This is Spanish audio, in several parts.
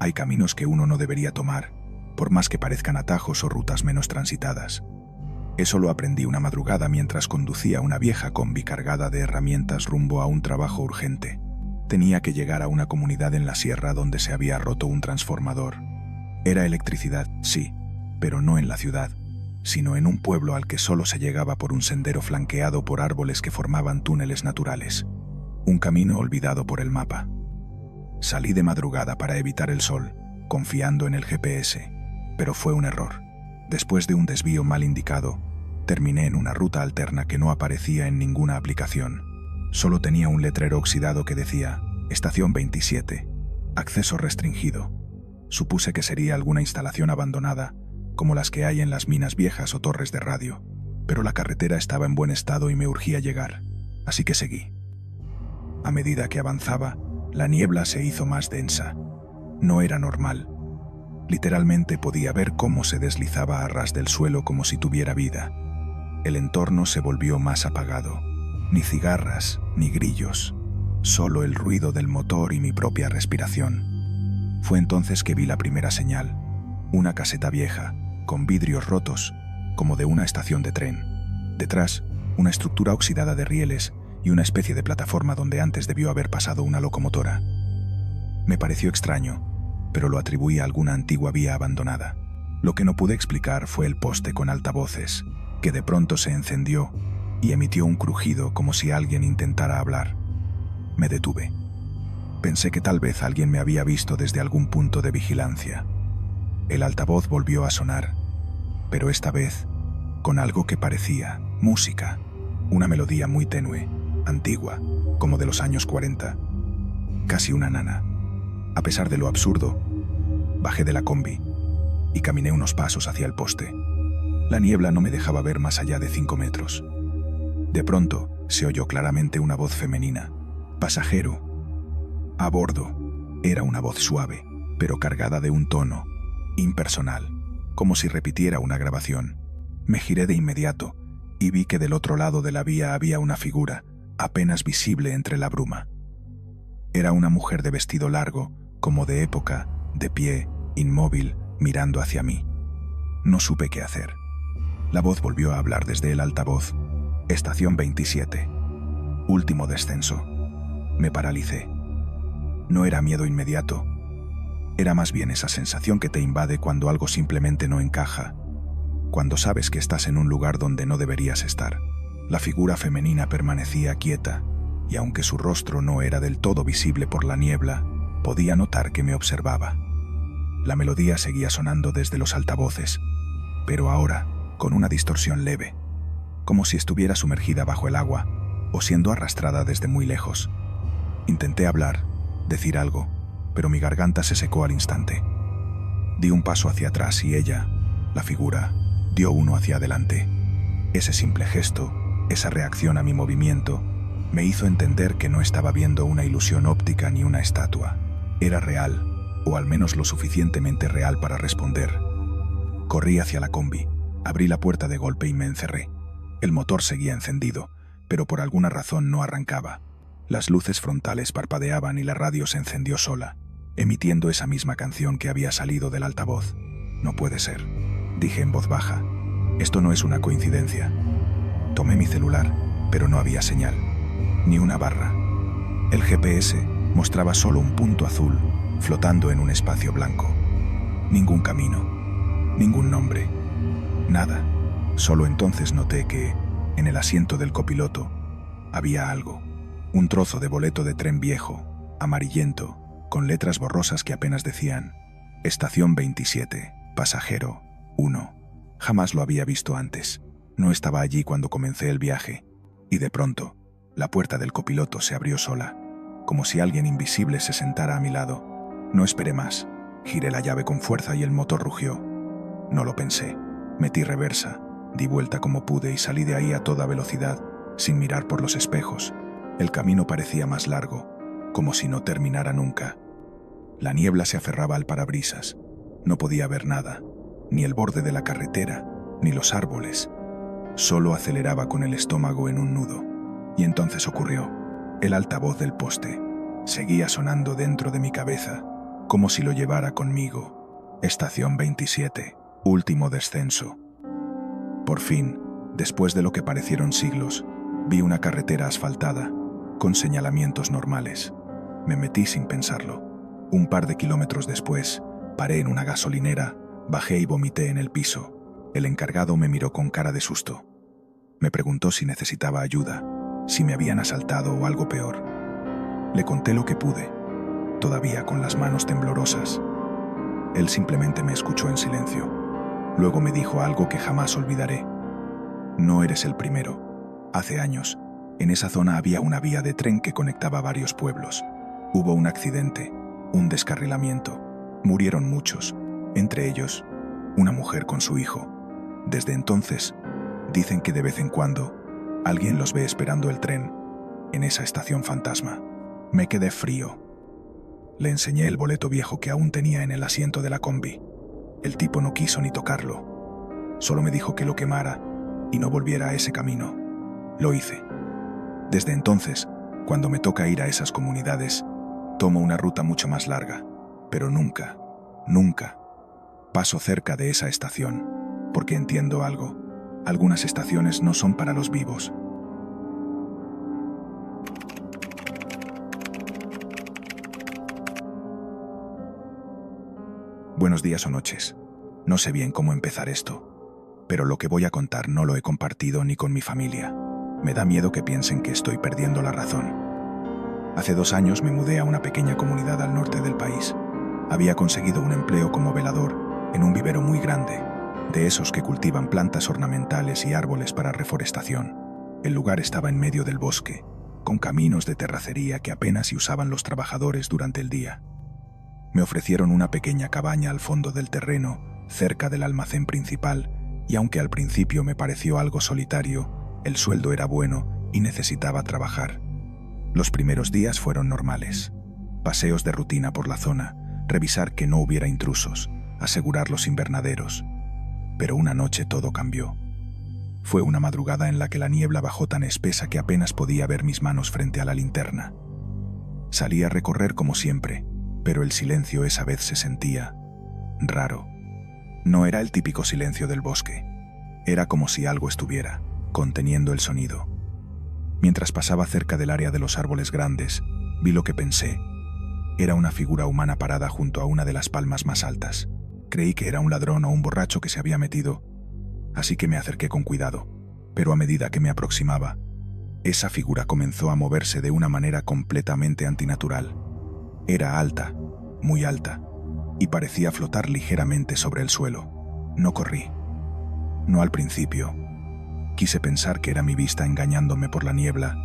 Hay caminos que uno no debería tomar, por más que parezcan atajos o rutas menos transitadas. Eso lo aprendí una madrugada mientras conducía una vieja combi cargada de herramientas rumbo a un trabajo urgente. Tenía que llegar a una comunidad en la sierra donde se había roto un transformador. Era electricidad, sí, pero no en la ciudad, sino en un pueblo al que solo se llegaba por un sendero flanqueado por árboles que formaban túneles naturales. Un camino olvidado por el mapa. Salí de madrugada para evitar el sol, confiando en el GPS, pero fue un error. Después de un desvío mal indicado, terminé en una ruta alterna que no aparecía en ninguna aplicación. Solo tenía un letrero oxidado que decía Estación 27, acceso restringido. Supuse que sería alguna instalación abandonada, como las que hay en las minas viejas o torres de radio, pero la carretera estaba en buen estado y me urgía llegar, así que seguí. A medida que avanzaba, la niebla se hizo más densa. No era normal. Literalmente podía ver cómo se deslizaba a ras del suelo como si tuviera vida. El entorno se volvió más apagado. Ni cigarras, ni grillos. Solo el ruido del motor y mi propia respiración. Fue entonces que vi la primera señal. Una caseta vieja, con vidrios rotos, como de una estación de tren. Detrás, una estructura oxidada de rieles y una especie de plataforma donde antes debió haber pasado una locomotora. Me pareció extraño, pero lo atribuí a alguna antigua vía abandonada. Lo que no pude explicar fue el poste con altavoces, que de pronto se encendió y emitió un crujido como si alguien intentara hablar. Me detuve. Pensé que tal vez alguien me había visto desde algún punto de vigilancia. El altavoz volvió a sonar, pero esta vez con algo que parecía música, una melodía muy tenue, antigua, como de los años 40, casi una nana. A pesar de lo absurdo, bajé de la combi y caminé unos pasos hacia el poste. La niebla no me dejaba ver más allá de 5 metros. De pronto, se oyó claramente una voz femenina. «Pasajero. A bordo». Era una voz suave, pero cargada de un tono impersonal, como si repitiera una grabación. Me giré de inmediato y vi que del otro lado de la vía había una figura, apenas visible entre la bruma. Era una mujer de vestido largo, como de época, de pie, inmóvil, mirando hacia mí. No supe qué hacer. La voz volvió a hablar desde el altavoz. Estación 27. Último descenso. Me paralicé. No era miedo inmediato. Era más bien esa sensación que te invade cuando algo simplemente no encaja, cuando sabes que estás en un lugar donde no deberías estar. La figura femenina permanecía quieta, y aunque su rostro no era del todo visible por la niebla, podía notar que me observaba. La melodía seguía sonando desde los altavoces, pero ahora con una distorsión leve, como si estuviera sumergida bajo el agua o siendo arrastrada desde muy lejos. Intenté hablar, decir algo, pero mi garganta se secó al instante. Di un paso hacia atrás y ella, la figura, dio uno hacia adelante. Ese simple gesto, esa reacción a mi movimiento, me hizo entender que no estaba viendo una ilusión óptica ni una estatua. Era real, o al menos lo suficientemente real para responder. Corrí hacia la combi, abrí la puerta de golpe y me encerré. El motor seguía encendido, pero por alguna razón no arrancaba. Las luces frontales parpadeaban y la radio se encendió sola, emitiendo esa misma canción que había salido del altavoz. No puede ser, dije en voz baja. Esto no es una coincidencia. Tomé mi celular, pero no había señal, ni una barra. El GPS mostraba solo un punto azul, flotando en un espacio blanco. Ningún camino, ningún nombre, nada. Solo entonces noté que, en el asiento del copiloto, había algo. Un trozo de boleto de tren viejo, amarillento, con letras borrosas que apenas decían Estación 27, pasajero 1. Jamás lo había visto antes. No estaba allí cuando comencé el viaje, y de pronto, la puerta del copiloto se abrió sola, como si alguien invisible se sentara a mi lado. No esperé más. Giré la llave con fuerza y el motor rugió. No lo pensé. Metí reversa, di vuelta como pude y salí de ahí a toda velocidad, sin mirar por los espejos. El camino parecía más largo, como si no terminara nunca. La niebla se aferraba al parabrisas. No podía ver nada, ni el borde de la carretera, ni los árboles. Solo aceleraba con el estómago en un nudo. Y entonces ocurrió. El altavoz del poste seguía sonando dentro de mi cabeza. como si lo llevara conmigo. Estación 27, último descenso. Por fin, después de lo que parecieron siglos, vi una carretera asfaltada, con señalamientos normales. Me metí sin pensarlo. Un par de kilómetros después, paré en una gasolinera, bajé y vomité en el piso. El encargado me miró con cara de susto. Me preguntó si necesitaba ayuda, si me habían asaltado o algo peor. Le conté lo que pude, todavía con las manos temblorosas. Él simplemente me escuchó en silencio. Luego me dijo algo que jamás olvidaré. No eres el primero. Hace años, en esa zona había una vía de tren que conectaba varios pueblos. Hubo un accidente, un descarrilamiento. Murieron muchos, entre ellos, una mujer con su hijo. Desde entonces, dicen que de vez en cuando, alguien los ve esperando el tren, en esa estación fantasma. Me quedé frío. Le enseñé el boleto viejo que aún tenía en el asiento de la combi. El tipo no quiso ni tocarlo. Solo me dijo que lo quemara y no volviera a ese camino. Lo hice. Desde entonces, cuando me toca ir a esas comunidades, tomo una ruta mucho más larga, pero nunca paso cerca de esa estación, porque entiendo algo. Algunas estaciones no son para los vivos. Buenos días o noches. No sé bien cómo empezar esto, pero lo que voy a contar no lo he compartido ni con mi familia. Me da miedo que piensen que estoy perdiendo la razón. Hace 2 años me mudé a una pequeña comunidad al norte del país. Había conseguido un empleo como velador en un vivero muy grande, de esos que cultivan plantas ornamentales y árboles para reforestación. El lugar estaba en medio del bosque, con caminos de terracería que apenas si usaban los trabajadores durante el día. Me ofrecieron una pequeña cabaña al fondo del terreno, cerca del almacén principal, y aunque al principio me pareció algo solitario, el sueldo era bueno y necesitaba trabajar. Los primeros días fueron normales. Paseos de rutina por la zona, revisar que no hubiera intrusos, asegurar los invernaderos. Pero una noche todo cambió. Fue una madrugada en la que la niebla bajó tan espesa que apenas podía ver mis manos frente a la linterna. Salí a recorrer como siempre, pero el silencio esa vez se sentía raro. No era el típico silencio del bosque. Era como si algo estuviera conteniendo el sonido. Mientras pasaba cerca del área de los árboles grandes, vi lo que pensé. Era una figura humana parada junto a una de las palmas más altas. Creí que era un ladrón o un borracho que se había metido, así que me acerqué con cuidado. Pero a medida que me aproximaba, esa figura comenzó a moverse de una manera completamente antinatural. Era alta, muy alta, y parecía flotar ligeramente sobre el suelo. No corrí. No al principio. Quise pensar que era mi vista engañándome por la niebla,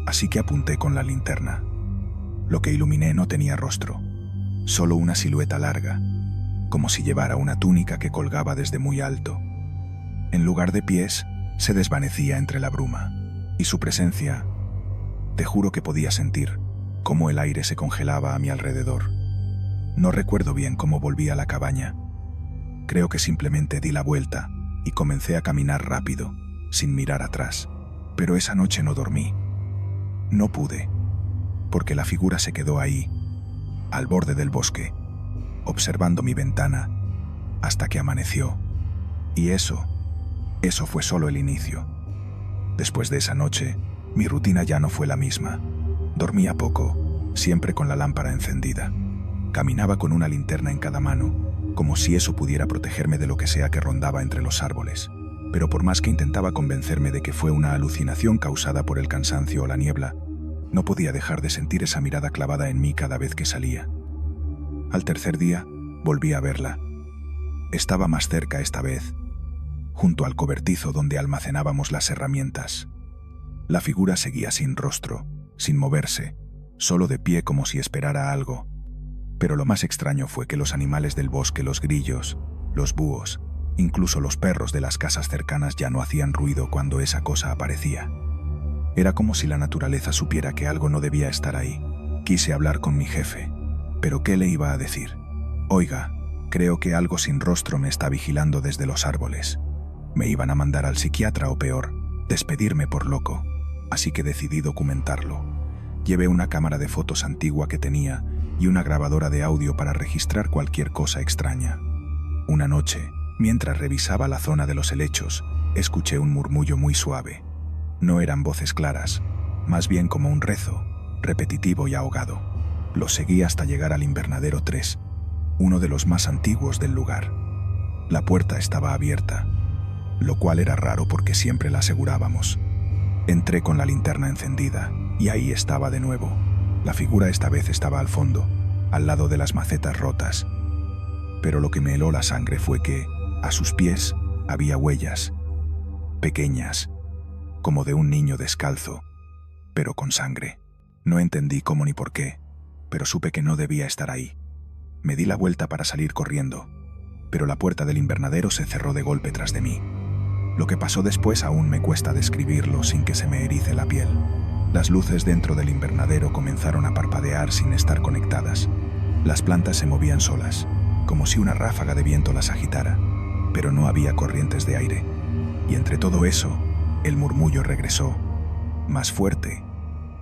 así que apunté con la linterna. Lo que iluminé no tenía rostro, solo una silueta larga, como si llevara una túnica que colgaba desde muy alto. En lugar de pies, se desvanecía entre la bruma, y su presencia, te juro que podía sentir cómo el aire se congelaba a mi alrededor. No recuerdo bien cómo volví a la cabaña. Creo que simplemente di la vuelta y comencé a caminar rápido, sin mirar atrás. Pero esa noche no dormí. No pude, porque la figura se quedó ahí, al borde del bosque, observando mi ventana, hasta que amaneció. Y eso fue solo el inicio. Después de esa noche, mi rutina ya no fue la misma. Dormía poco, siempre con la lámpara encendida. Caminaba con una linterna en cada mano, como si eso pudiera protegerme de lo que sea que rondaba entre los árboles. Pero por más que intentaba convencerme de que fue una alucinación causada por el cansancio o la niebla, no podía dejar de sentir esa mirada clavada en mí cada vez que salía. Al tercer día, volví a verla. Estaba más cerca esta vez, junto al cobertizo donde almacenábamos las herramientas. La figura seguía sin rostro, sin moverse, solo de pie como si esperara algo. Pero lo más extraño fue que los animales del bosque, los grillos, los búhos, incluso los perros de las casas cercanas ya no hacían ruido cuando esa cosa aparecía. Era como si la naturaleza supiera que algo no debía estar ahí. Quise hablar con mi jefe, pero ¿qué le iba a decir? Oiga, creo que algo sin rostro me está vigilando desde los árboles. Me iban a mandar al psiquiatra o peor, despedirme por loco, así que decidí documentarlo. Llevé una cámara de fotos antigua que tenía y una grabadora de audio para registrar cualquier cosa extraña. Una noche, mientras revisaba la zona de los helechos, escuché un murmullo muy suave. No eran voces claras, más bien como un rezo, repetitivo y ahogado. Lo seguí hasta llegar al invernadero 3, uno de los más antiguos del lugar. La puerta estaba abierta, lo cual era raro porque siempre la asegurábamos. Entré con la linterna encendida y ahí estaba de nuevo. La figura esta vez estaba al fondo, al lado de las macetas rotas. Pero lo que me heló la sangre fue que, a sus pies, había huellas, pequeñas, como de un niño descalzo, pero con sangre. No entendí cómo ni por qué, pero supe que no debía estar ahí. Me di la vuelta para salir corriendo, pero la puerta del invernadero se cerró de golpe tras de mí. Lo que pasó después aún me cuesta describirlo sin que se me erice la piel. Las luces dentro del invernadero comenzaron a parpadear sin estar conectadas. Las plantas se movían solas, como si una ráfaga de viento las agitara, pero no había corrientes de aire. Y entre todo eso, el murmullo regresó, más fuerte,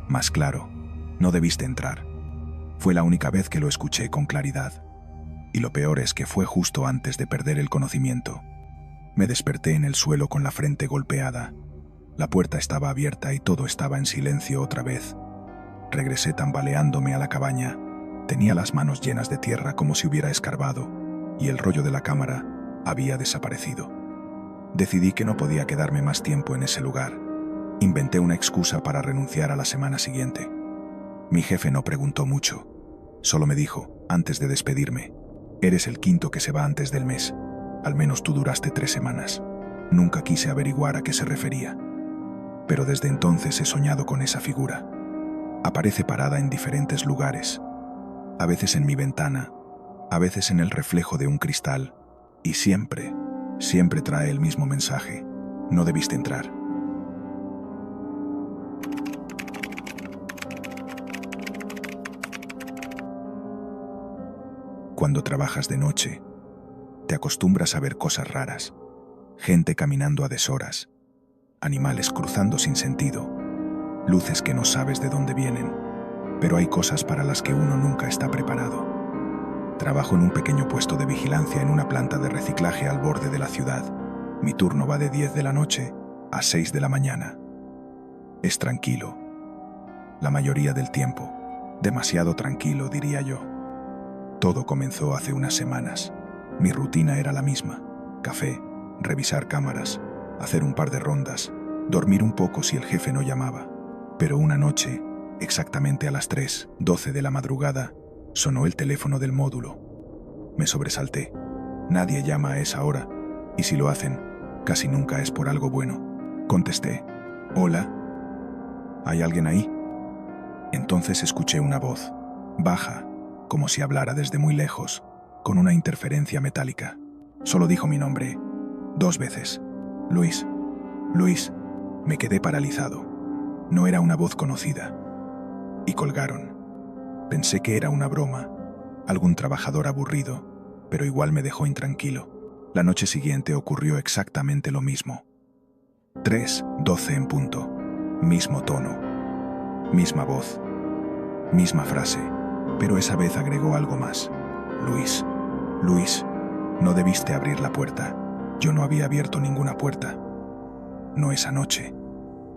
más claro. No debiste entrar. Fue la única vez que lo escuché con claridad. Y lo peor es que fue justo antes de perder el conocimiento. Me desperté en el suelo con la frente golpeada. La puerta estaba abierta y todo estaba en silencio otra vez. Regresé tambaleándome a la cabaña. Tenía las manos llenas de tierra como si hubiera escarbado, y el rollo de la cámara había desaparecido. Decidí que no podía quedarme más tiempo en ese lugar. Inventé una excusa para renunciar a la semana siguiente. Mi jefe no preguntó mucho. Solo me dijo, antes de despedirme, «Eres el quinto que se va antes del mes. Al menos tú duraste 3 semanas». Nunca quise averiguar a qué se refería. Pero desde entonces he soñado con esa figura. Aparece parada en diferentes lugares. A veces en mi ventana, a veces en el reflejo de un cristal, y siempre trae el mismo mensaje: no debiste entrar. Cuando trabajas de noche, te acostumbras a ver cosas raras, gente caminando a deshoras, animales cruzando sin sentido, luces que no sabes de dónde vienen, pero hay cosas para las que uno nunca está preparado. Trabajo en un pequeño puesto de vigilancia en una planta de reciclaje al borde de la ciudad. Mi turno va de 10 de la noche a 6 de la mañana. Es tranquilo. La mayoría del tiempo. Demasiado tranquilo, diría yo. Todo comenzó hace unas semanas. Mi rutina era la misma: café, revisar cámaras, hacer un par de rondas, dormir un poco si el jefe no llamaba. Pero una noche, exactamente a las 3:12 de la madrugada, sonó el teléfono del módulo. Me sobresalté. Nadie llama a esa hora, y si lo hacen, casi nunca es por algo bueno. Contesté. «Hola. ¿Hay alguien ahí?» Entonces escuché una voz, baja, como si hablara desde muy lejos, con una interferencia metálica. Solo dijo mi nombre 2 veces. «Luis, Luis». Me quedé paralizado. No era una voz conocida. Y colgaron. Pensé que era una broma, algún trabajador aburrido, pero igual me dejó intranquilo. La noche siguiente ocurrió exactamente lo mismo. 3:12 en punto. Mismo tono. Misma voz. Misma frase. Pero esa vez agregó algo más. «Luis, Luis, no debiste abrir la puerta. Yo no había abierto ninguna puerta». No esa noche.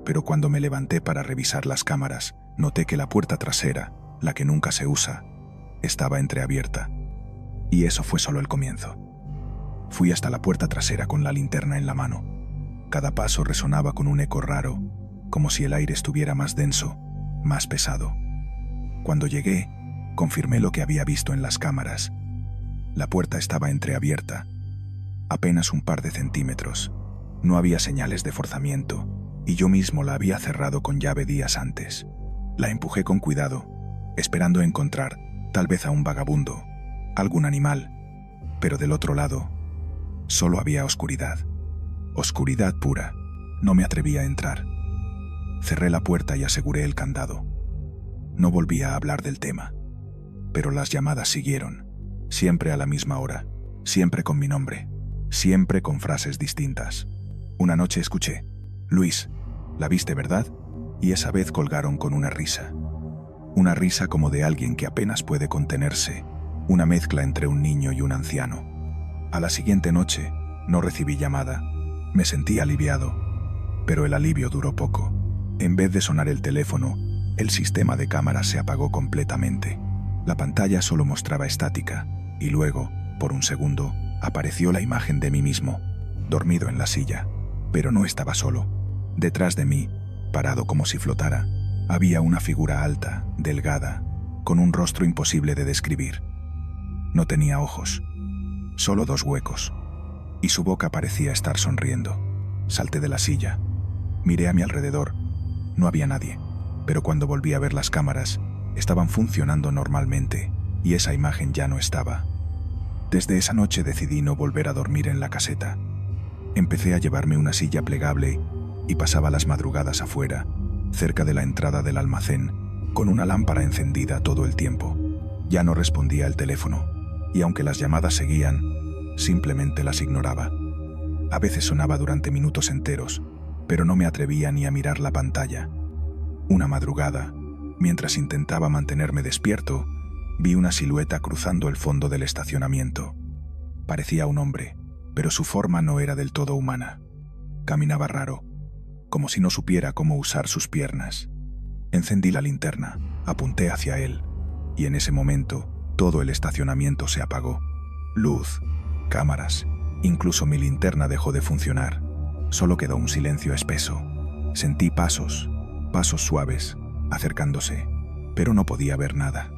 Pero cuando me levanté para revisar las cámaras, noté que la puerta trasera, la que nunca se usa, estaba entreabierta. Y eso fue solo el comienzo. Fui hasta la puerta trasera con la linterna en la mano. Cada paso resonaba con un eco raro, como si el aire estuviera más denso, más pesado. Cuando llegué, confirmé lo que había visto en las cámaras. La puerta estaba entreabierta, apenas un par de centímetros. No había señales de forzamiento, y yo mismo la había cerrado con llave días antes. La empujé con cuidado, esperando encontrar, tal vez a un vagabundo, algún animal, pero del otro lado, solo había oscuridad. Oscuridad pura. No me atreví a entrar. Cerré la puerta y aseguré el candado. No volví a hablar del tema, pero las llamadas siguieron, siempre a la misma hora, siempre con mi nombre, siempre con frases distintas. Una noche escuché: «Luis, la viste, ¿verdad?», y esa vez colgaron con una risa. Una risa como de alguien que apenas puede contenerse, una mezcla entre un niño y un anciano. A la siguiente noche, no recibí llamada. Me sentí aliviado, pero el alivio duró poco. En vez de sonar el teléfono, el sistema de cámaras se apagó completamente. La pantalla solo mostraba estática, y luego, por un segundo, apareció la imagen de mí mismo, dormido en la silla. Pero no estaba solo. Detrás de mí, parado como si flotara, había una figura alta, delgada, con un rostro imposible de describir. No tenía ojos, solo dos huecos, y su boca parecía estar sonriendo. Salté de la silla. Miré a mi alrededor. No había nadie, pero cuando volví a ver las cámaras, estaban funcionando normalmente, y esa imagen ya no estaba. Desde esa noche decidí no volver a dormir en la caseta. Empecé a llevarme una silla plegable y pasaba las madrugadas afuera, cerca de la entrada del almacén, con una lámpara encendida todo el tiempo. Ya no respondía al teléfono, y aunque las llamadas seguían, simplemente las ignoraba. A veces sonaba durante minutos enteros, pero no me atrevía ni a mirar la pantalla. Una madrugada, mientras intentaba mantenerme despierto, vi una silueta cruzando el fondo del estacionamiento. Parecía un hombre, pero su forma no era del todo humana. Caminaba raro, como si no supiera cómo usar sus piernas. Encendí la linterna, apunté hacia él, y en ese momento todo el estacionamiento se apagó. Luz, cámaras, incluso mi linterna dejó de funcionar. Solo quedó un silencio espeso. Sentí pasos suaves, acercándose, pero no podía ver nada.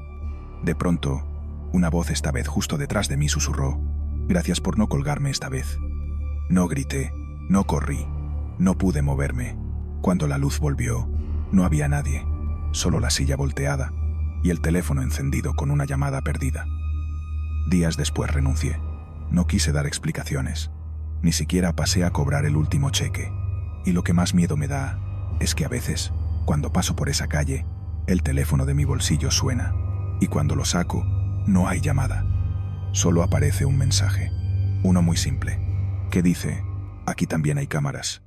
De pronto, una voz esta vez justo detrás de mí susurró: «Gracias por no colgarme esta vez». No grité, no corrí, no pude moverme. Cuando la luz volvió, no había nadie, solo la silla volteada y el teléfono encendido con una llamada perdida. Días después renuncié. No quise dar explicaciones. Ni siquiera pasé a cobrar el último cheque. Y lo que más miedo me da es que a veces, cuando paso por esa calle, el teléfono de mi bolsillo suena. Y cuando lo saco, no hay llamada. Solo aparece un mensaje. Uno muy simple, que dice: «Aquí también hay cámaras».